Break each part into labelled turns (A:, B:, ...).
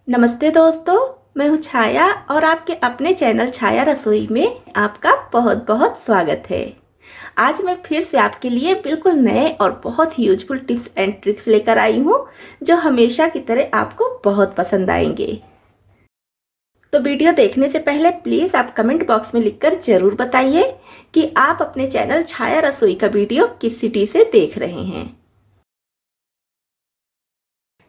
A: नमस्ते दोस्तों, मैं हूँ छाया और आपके अपने चैनल छाया रसोई में आपका बहुत बहुत स्वागत है। आज मैं फिर से आपके लिए बिल्कुल नए और बहुत ही यूजफुल टिप्स एंड ट्रिक्स लेकर आई हूँ जो हमेशा की तरह आपको बहुत पसंद आएंगे। तो वीडियो देखने से पहले प्लीज़ आप कमेंट बॉक्स में लिखकर ज़रूर बताइए कि आप अपने चैनल छाया रसोई का वीडियो किस सिटी से देख रहे हैं।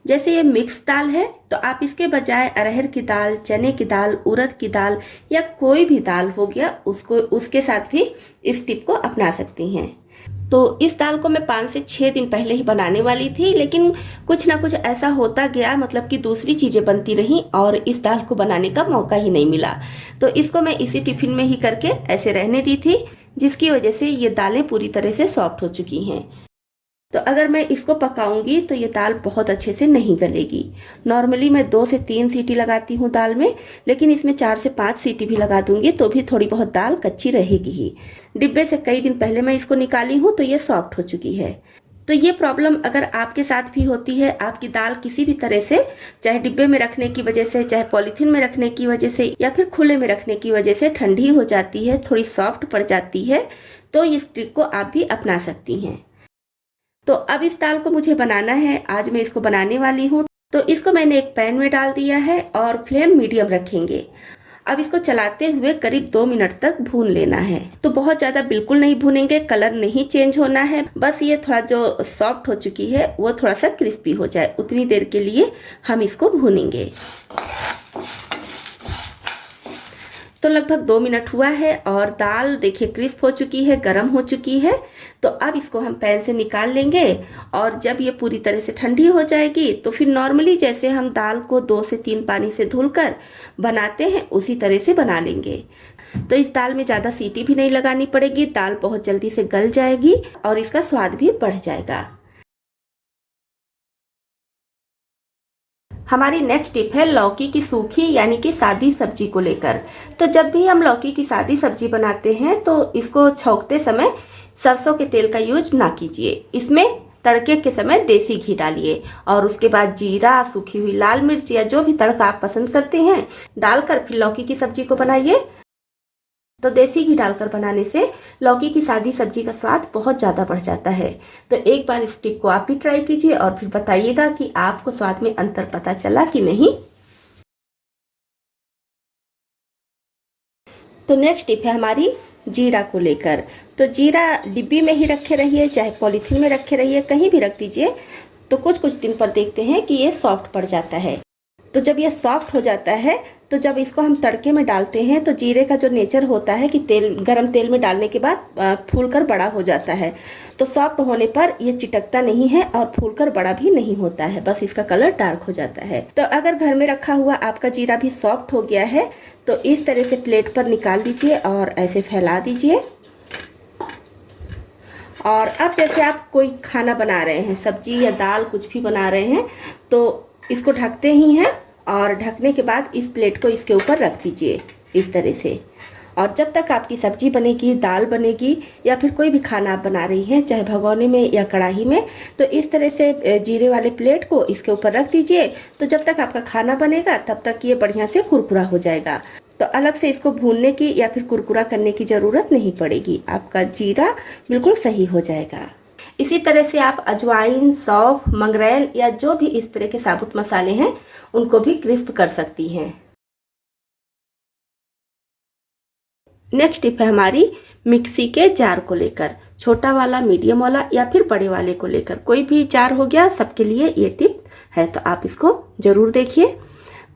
A: जैसे ये मिक्स दाल है तो आप इसके बजाय अरहर की दाल, चने की दाल, उड़द की दाल या कोई भी दाल हो गया उसके साथ भी इस टिप को अपना सकती हैं। तो इस दाल को मैं 5 से 6 दिन पहले ही बनाने वाली थी, लेकिन कुछ ना कुछ ऐसा होता गया, मतलब कि दूसरी चीज़ें बनती रहीं और इस दाल को बनाने का मौका ही नहीं मिला। तो इसको मैं इसी टिफिन में ही करके ऐसे रहने दी थी, जिसकी वजह से ये दालें पूरी तरह से सॉफ्ट हो चुकी हैं। तो अगर मैं इसको पकाऊंगी तो ये दाल बहुत अच्छे से नहीं गलेगी। नॉर्मली मैं 2 से 3 सीटी लगाती हूँ दाल में, लेकिन इसमें 4 से 5 सीटी भी लगा दूंगी तो भी थोड़ी बहुत दाल कच्ची रहेगी ही। डिब्बे से कई दिन पहले मैं इसको निकाली हूँ तो ये सॉफ्ट हो चुकी है। तो ये प्रॉब्लम अगर आपके साथ भी होती है, आपकी दाल किसी भी तरह से, चाहे डिब्बे में रखने की वजह से, चाहे पॉलीथीन में रखने की वजह से या फिर खुले में रखने की वजह से ठंडी हो जाती है, थोड़ी सॉफ्ट पड़ जाती है, तो इस ट्रिक को आप भी अपना सकती हैं। तो अब इस दाल को मुझे बनाना है, आज मैं इसको बनाने वाली हूँ। तो इसको मैंने एक पैन में डाल दिया है और फ्लेम मीडियम रखेंगे। अब इसको चलाते हुए करीब 2 मिनट तक भून लेना है। तो बहुत ज़्यादा बिल्कुल नहीं भूनेंगे, कलर नहीं चेंज होना है, बस ये थोड़ा जो सॉफ्ट हो चुकी है वो थोड़ा सा क्रिस्पी हो जाए, उतनी देर के लिए हम इसको भूनेंगे। तो लगभग 2 मिनट हुआ है और दाल देखिए क्रिस्प हो चुकी है, गर्म हो चुकी है। तो अब इसको हम पैन से निकाल लेंगे और जब ये पूरी तरह से ठंडी हो जाएगी तो फिर नॉर्मली जैसे हम दाल को 2 से 3 पानी से धुलकर बनाते हैं उसी तरह से बना लेंगे। तो इस दाल में ज़्यादा सीटी भी नहीं लगानी पड़ेगी, दाल बहुत जल्दी से गल जाएगी और इसका स्वाद भी बढ़ जाएगा। हमारी नेक्स्ट टिप है लौकी की सूखी यानी कि सादी सब्जी को लेकर। तो जब भी हम लौकी की सादी सब्जी बनाते हैं तो इसको छौंकते समय सरसों के तेल का यूज ना कीजिए। इसमें तड़के के समय देसी घी डालिए और उसके बाद जीरा, सूखी हुई लाल मिर्च या जो भी तड़का आप पसंद करते हैं डालकर फिर लौकी की सब्जी को बनाइए। तो देसी घी डालकर बनाने से लौकी की सादी सब्जी का स्वाद बहुत ज़्यादा बढ़ जाता है। तो एक बार इस टिप को आप भी ट्राई कीजिए और फिर बताइएगा कि आपको स्वाद में अंतर पता चला कि नहीं। तो नेक्स्ट टिप है हमारी जीरा को लेकर। तो जीरा डिब्बी में ही रखे रहिए, चाहे पॉलीथीन में रखे रहिए, कहीं भी रख दीजिए। तो कुछ कुछ दिन पर देखते हैं कि ये सॉफ्ट पड़ जाता है। तो जब ये सॉफ्ट हो जाता है तो जब इसको हम तड़के में डालते हैं तो जीरे का जो नेचर होता है कि गरम तेल में डालने के बाद फूलकर बड़ा हो जाता है। तो सॉफ्ट होने पर ये चिटकता नहीं है और फूलकर बड़ा भी नहीं होता है, बस इसका कलर डार्क हो जाता है। तो अगर घर में रखा हुआ आपका जीरा भी सॉफ्ट हो गया है तो इस तरह से प्लेट पर निकाल लीजिए और ऐसे फैला दीजिए। और अब जैसे आप कोई खाना बना रहे हैं, सब्जी या दाल कुछ भी बना रहे हैं, तो इसको ढकते ही हैं और ढकने के बाद इस प्लेट को इसके ऊपर रख दीजिए इस तरह से। और जब तक आपकी सब्जी बनेगी, दाल बनेगी या फिर कोई भी खाना आप बना रही हैं, चाहे भगोने में या कढ़ाई में, तो इस तरह से जीरे वाले प्लेट को इसके ऊपर रख दीजिए। तो जब तक आपका खाना बनेगा तब तक ये बढ़िया से कुरकुरा हो जाएगा। तो अलग से इसको भूनने की या फिर कुरकुरा करने की ज़रूरत नहीं पड़ेगी, आपका जीरा बिल्कुल सही हो जाएगा। इसी तरह से आप अजवाइन, सौंफ, मंगरेल या जो भी इस तरह के साबुत मसाले हैं उनको भी क्रिस्प कर सकती हैं। नेक्स्ट टिप है हमारी मिक्सी के जार को लेकर। छोटा वाला, मीडियम वाला या फिर बड़े वाले को लेकर, कोई भी जार हो गया, सबके लिए ये टिप है, तो आप इसको ज़रूर देखिए।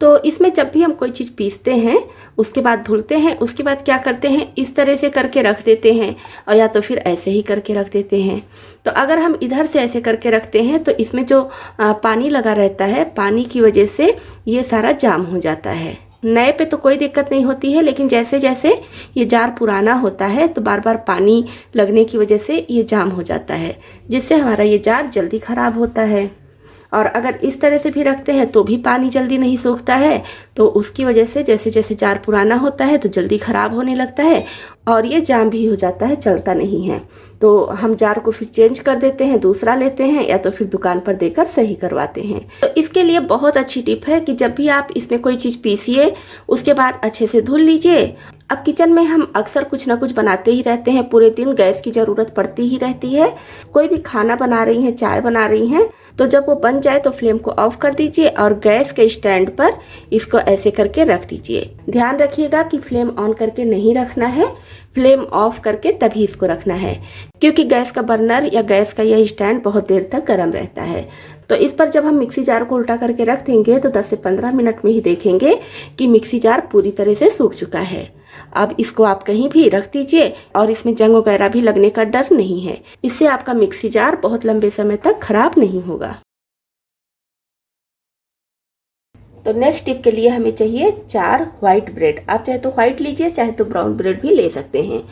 A: तो इसमें जब भी हम कोई चीज़ पीसते हैं उसके बाद धुलते हैं, उसके बाद क्या करते हैं, इस तरह से करके रख देते हैं और या तो फिर ऐसे ही करके रख देते हैं। तो अगर हम इधर से ऐसे करके रखते हैं तो इसमें जो पानी लगा रहता है, पानी की वजह से ये सारा जाम हो जाता है। नए पे तो कोई दिक्कत नहीं होती है, लेकिन जैसे जैसे ये जार पुराना होता है तो बार बार पानी लगने की वजह से ये जाम हो जाता है, जिससे हमारा ये जार जल्दी ख़राब होता है। और अगर इस तरह से भी रखते हैं तो भी पानी जल्दी नहीं सोखता है, तो उसकी वजह से जैसे जैसे जार पुराना होता है तो जल्दी ख़राब होने लगता है और ये जाम भी हो जाता है, चलता नहीं है। तो हम जार को फिर चेंज कर देते हैं, दूसरा लेते हैं या तो फिर दुकान पर देकर सही करवाते हैं। तो इसके लिए बहुत अच्छी टिप है कि जब भी आप इसमें कोई चीज़ पीसिए उसके बाद अच्छे से धुल लीजिए। अब किचन में हम अक्सर कुछ ना कुछ बनाते ही रहते हैं, पूरे दिन गैस की ज़रूरत पड़ती ही रहती है। कोई भी खाना बना रही हैं, चाय बना रही हैं, तो जब वो बन जाए तो फ्लेम को ऑफ कर दीजिए और गैस के स्टैंड पर इसको ऐसे करके रख दीजिए। ध्यान रखिएगा कि फ्लेम ऑन करके नहीं रखना है, फ्लेम ऑफ करके तभी इसको रखना है, क्योंकि गैस का बर्नर या गैस का यह स्टैंड बहुत देर तक गर्म रहता है। तो इस पर जब हम मिक्सी जार को उल्टा करके रख देंगे तो 10 से 15 मिनट में ही देखेंगे कि मिक्सी जार पूरी तरह से सूख चुका है। अब इसको आप कहीं भी रख दीजिए और इसमें जंग वगैरह भी लगने का डर नहीं है। इससे आपका मिक्सी जार बहुत लंबे समय तक खराब नहीं होगा। तो नेक्स्ट टिप के लिए हमें चाहिए 4 व्हाइट ब्रेड। आप चाहे तो व्हाइट लीजिए, चाहे तो ब्राउन ब्रेड भी ले सकते हैं।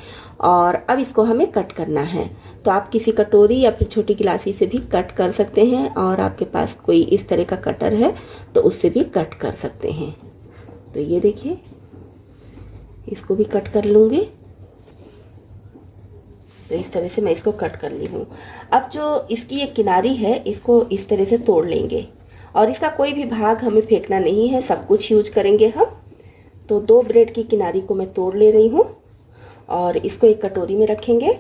A: और अब इसको हमें कट करना है, तो आप किसी कटोरी या फिर छोटी गिलासी से भी कट कर सकते हैं, और आपके पास कोई इस तरह का कटर है तो उससे भी कट कर सकते हैं। तो ये देखिए, इसको भी कट कर लूँगी। तो इस तरह से मैं इसको कट कर ली हूँ। अब जो इसकी ये किनारी है इसको इस तरह से तोड़ लेंगे, और इसका कोई भी भाग हमें फेंकना नहीं है, सब कुछ यूज करेंगे हम। तो 2 ब्रेड की किनारी को मैं तोड़ ले रही हूँ और इसको एक कटोरी में रखेंगे।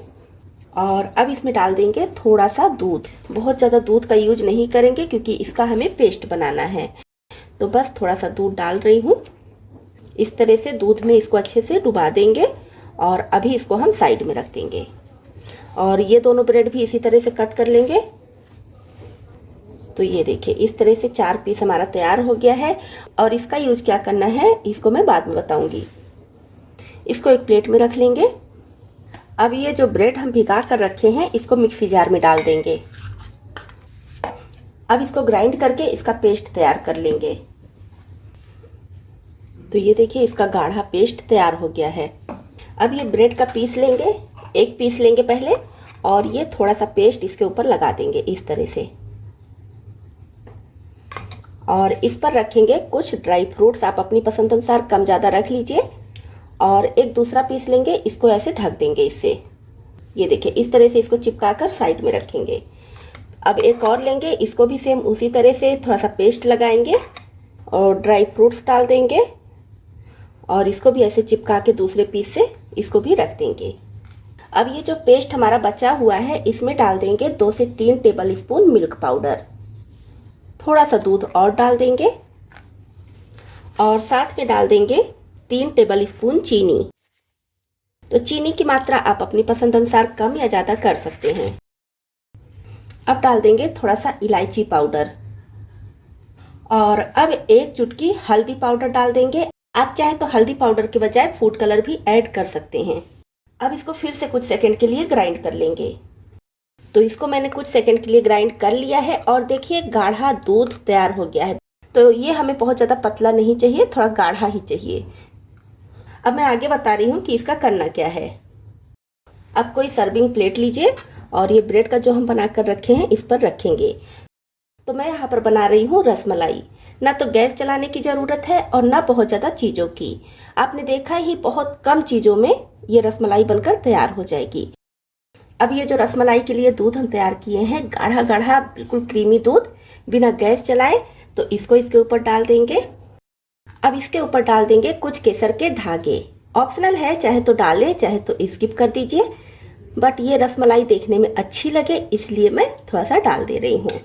A: और अब इसमें डाल देंगे थोड़ा सा दूध। बहुत ज़्यादा दूध का यूज नहीं करेंगे क्योंकि इसका हमें पेस्ट बनाना है। तो बस थोड़ा सा दूध डाल रही हूँ। इस तरह से दूध में इसको अच्छे से डुबा देंगे और अभी इसको हम साइड में रख देंगे। और ये दोनों ब्रेड भी इसी तरह से कट कर लेंगे। तो ये देखिए, इस तरह से 4 पीस हमारा तैयार हो गया है। और इसका यूज क्या करना है इसको मैं बाद में बताऊंगी। इसको एक प्लेट में रख लेंगे। अब ये जो ब्रेड हम भिगा कर रखे हैं इसको मिक्सी जार में डाल देंगे। अब इसको ग्राइंड करके इसका पेस्ट तैयार कर लेंगे। तो ये देखिए, इसका गाढ़ा पेस्ट तैयार हो गया है। अब ये ब्रेड का पीस लेंगे, एक पीस लेंगे पहले, और ये थोड़ा सा पेस्ट इसके ऊपर लगा देंगे इस तरह से। और इस पर रखेंगे कुछ ड्राई फ्रूट्स, आप अपनी पसंद अनुसार कम ज़्यादा रख लीजिए। और एक दूसरा पीस लेंगे, इसको ऐसे ढक देंगे इससे। ये देखिए, इस तरह से इसको चिपका कर साइड में रखेंगे। अब एक और लेंगे, इसको भी सेम उसी तरह से थोड़ा सा पेस्ट लगाएंगे और ड्राई फ्रूट्स डाल देंगे, और इसको भी ऐसे चिपका के दूसरे पीस से इसको भी रख देंगे। अब ये जो पेस्ट हमारा बचा हुआ है इसमें डाल देंगे 2 से 3 टेबल स्पून मिल्क पाउडर। थोड़ा सा दूध और डाल देंगे, और साथ में डाल देंगे 3 टेबल स्पून चीनी। तो चीनी की मात्रा आप अपनी पसंद अनुसार कम या ज़्यादा कर सकते हैं। अब डाल देंगे थोड़ा सा इलायची पाउडर, और अब 1 चुटकी हल्दी पाउडर डाल देंगे। आप चाहे तो हल्दी पाउडर के बजाय फूड कलर भी ऐड कर सकते हैं। अब इसको फिर से कुछ सेकंड के लिए ग्राइंड कर लेंगे। तो इसको मैंने कुछ सेकंड के लिए ग्राइंड कर लिया है, और देखिए गाढ़ा दूध तैयार हो गया है। तो ये हमें बहुत ज़्यादा पतला नहीं चाहिए, थोड़ा गाढ़ा ही चाहिए। अब मैं आगे बता रही हूँ कि इसका करना क्या है। अब कोई सर्विंग प्लेट लीजिए और ये ब्रेड का जो हम बना कर रखे हैं इस पर रखेंगे। तो मैं यहाँ पर बना रही हूँ रसमलाई। ना तो गैस चलाने की ज़रूरत है और ना बहुत ज़्यादा चीज़ों की। आपने देखा ही, बहुत कम चीज़ों में ये रसमलाई बनकर तैयार हो जाएगी। अब ये जो रसमलाई के लिए दूध हम तैयार किए हैं, गाढ़ा गाढ़ा बिल्कुल क्रीमी दूध, बिना गैस चलाए, तो इसको इसके ऊपर डाल देंगे। अब इसके ऊपर डाल देंगे कुछ केसर के धागे। ऑप्शनल है, चाहे तो डालें चाहे तो स्किप कर दीजिए, बट ये रसमलाई देखने में अच्छी लगे इसलिए मैं थोड़ा सा डाल दे रही हूँ।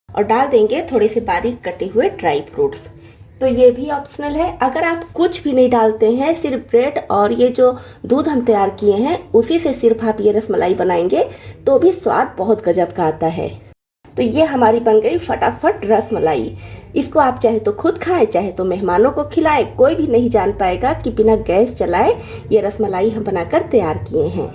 A: और डाल देंगे थोड़े से बारीक कटे हुए ड्राई फ्रूट्स। तो ये भी ऑप्शनल है। अगर आप कुछ भी नहीं डालते हैं, सिर्फ ब्रेड और ये जो दूध हम तैयार किए हैं उसी से सिर्फ आप ये रसमलाई बनाएंगे तो भी स्वाद बहुत गजब का आता है। तो ये हमारी बन गई फटाफट रसमलाई। इसको आप चाहे तो खुद खाएं, चाहे तो मेहमानों को खिलाएं, कोई भी नहीं जान पाएगा कि बिना गैस चलाए ये रसमलाई हम बनाकर तैयार किए हैं।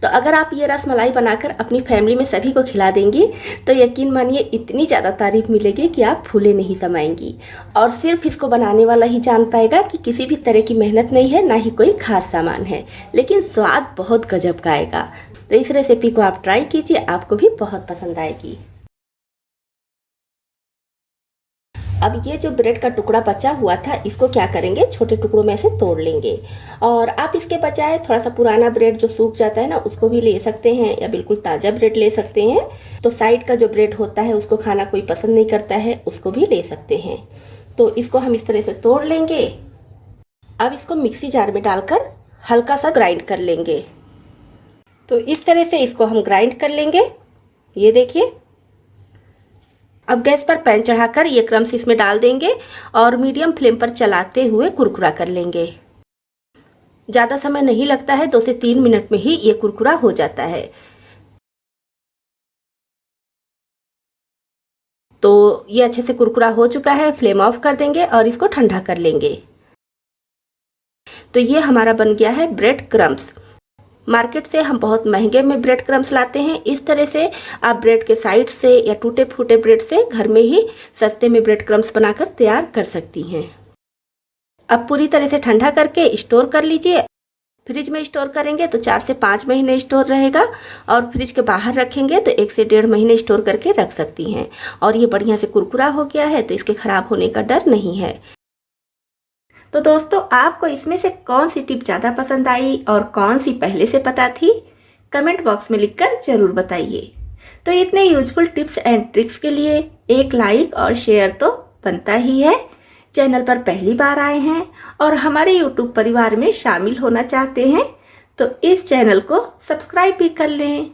A: तो अगर आप ये रसमलाई बनाकर अपनी फैमिली में सभी को खिला देंगी तो यकीन मानिए इतनी ज़्यादा तारीफ मिलेगी कि आप फूले नहीं समाएंगी। और सिर्फ इसको बनाने वाला ही जान पाएगा कि किसी भी तरह की मेहनत नहीं है, ना ही कोई खास सामान है, लेकिन स्वाद बहुत गजब का आएगा। तो इस रेसिपी को आप ट्राई कीजिए, आपको भी बहुत पसंद आएगी। अब ये जो ब्रेड का टुकड़ा बचा हुआ था इसको क्या करेंगे, छोटे टुकड़ों में से तोड़ लेंगे। और आप इसके बजाय थोड़ा सा पुराना ब्रेड जो सूख जाता है ना उसको भी ले सकते हैं, या बिल्कुल ताज़ा ब्रेड ले सकते हैं। तो साइड का जो ब्रेड होता है उसको खाना कोई पसंद नहीं करता है, उसको भी ले सकते हैं। तो इसको हम इस तरह से तोड़ लेंगे। अब इसको मिक्सी जार में डालकर हल्का सा ग्राइंड कर लेंगे। तो इस तरह से इसको हम ग्राइंड कर लेंगे। ये देखिए। अब गैस पर पैन चढ़ाकर ये क्रम्स इसमें डाल देंगे और मीडियम फ्लेम पर चलाते हुए कुरकुरा कर लेंगे। ज़्यादा समय नहीं लगता है, 2 से 3 मिनट में ही ये कुरकुरा हो जाता है। तो ये अच्छे से कुरकुरा हो चुका है, फ्लेम ऑफ कर देंगे और इसको ठंडा कर लेंगे। तो ये हमारा बन गया है ब्रेड क्रम्स। मार्केट से हम बहुत महंगे में ब्रेड क्रम्स लाते हैं। इस तरह से आप ब्रेड के साइड से या टूटे फूटे ब्रेड से घर में ही सस्ते में ब्रेड क्रम्स बनाकर तैयार कर सकती हैं। अब पूरी तरह से ठंडा करके स्टोर कर लीजिए। फ्रिज में स्टोर करेंगे तो 4 से 5 महीने स्टोर रहेगा, और फ्रिज के बाहर रखेंगे तो 1 से 1.5 महीने स्टोर करके रख सकती हैं। और ये बढ़िया से कुरकुरा हो गया है तो इसके खराब होने का डर नहीं है। तो दोस्तों, आपको इसमें से कौन सी टिप ज़्यादा पसंद आई और कौन सी पहले से पता थी, कमेंट बॉक्स में लिखकर ज़रूर बताइए। तो इतने यूजफुल टिप्स एंड ट्रिक्स के लिए एक लाइक और शेयर तो बनता ही है। चैनल पर पहली बार आए हैं और हमारे यूट्यूब परिवार में शामिल होना चाहते हैं तो इस चैनल को सब्सक्राइब भी कर लें।